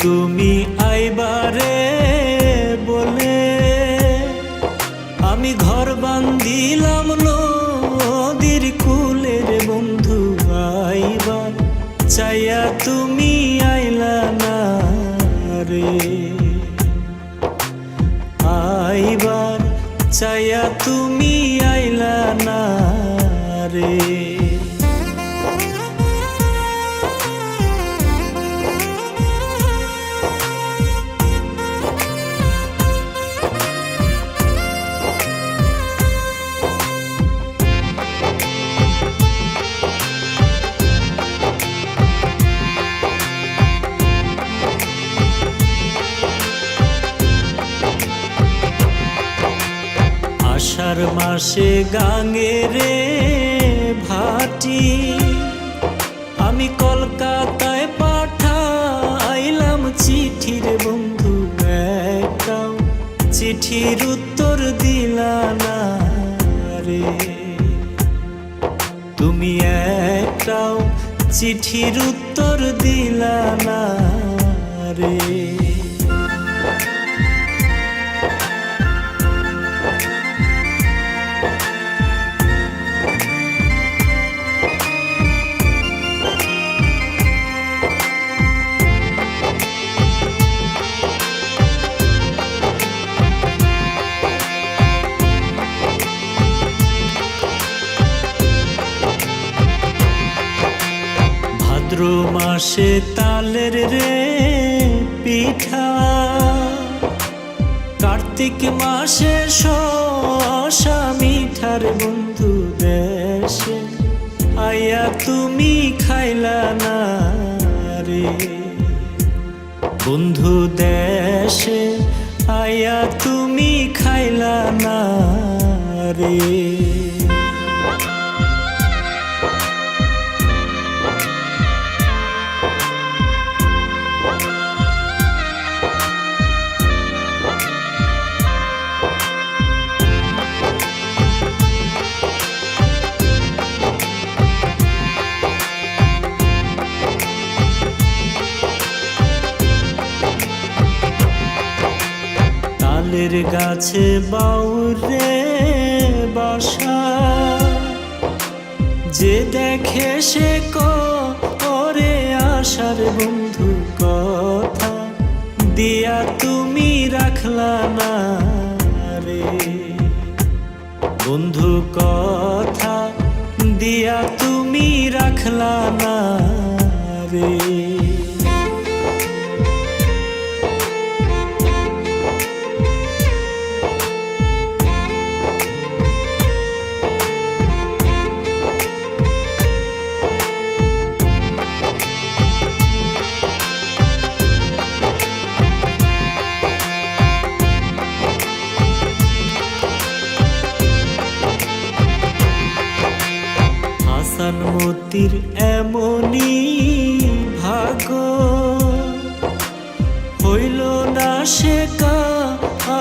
তুমি আইবারে বলে আমি ঘর বান্ধিলাম নদীর কুলের বন্ধু আইবার চাইয়া তুমি আইলা না রে, আইবার চাইয়া তুমি আইলা না রে। আষাঢ় মাসে গাঙ্গে রে ভাটি আমি কলকাতায় পাঠাইলাম চিঠির বন্ধু, একটাও চিঠির উত্তর দিলা না রে, তুমি একটাও চিঠির উত্তর দিলা না রে। ভাদ্র মাসে তালের রে পিঠা, কার্তিক মাসে শসা মিঠার বন্ধু দেশে আইয়া তুমি খাইলা না রে, বন্ধু দেশে আইয়া তুমি খাইলা না রে। তালের গাছে বাউরে বাসা, যে দেখে সে করে আশার বন্ধু কথা দিয়া তুমি রাখলা না রে, বন্ধু কথা দিয়া তুমি রাখলা না রে। মতির এমনি ভাগ্য হইল না সে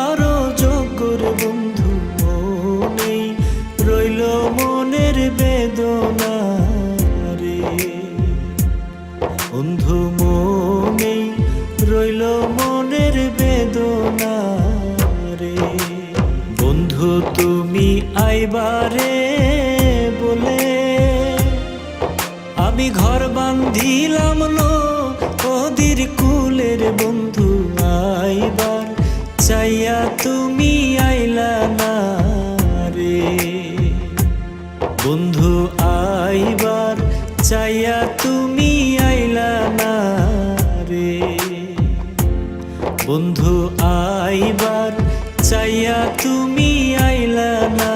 আরো যোগ্যর বন্ধু, মনেই রইল মনের বেদনা রে, বন্ধু মনেই রইল মনের বেদনা রে। বন্ধু তুমি আইবারে বলে আমি ঘর বান্ধিলাম নদীর কুলের বন্ধু আইবার চাইয়া তুমি আইলা না রে, বন্ধু আইবার চাইয়া তুমি আইলা না রে, বন্ধু আইবার চাইয়া তুমি আইলা না।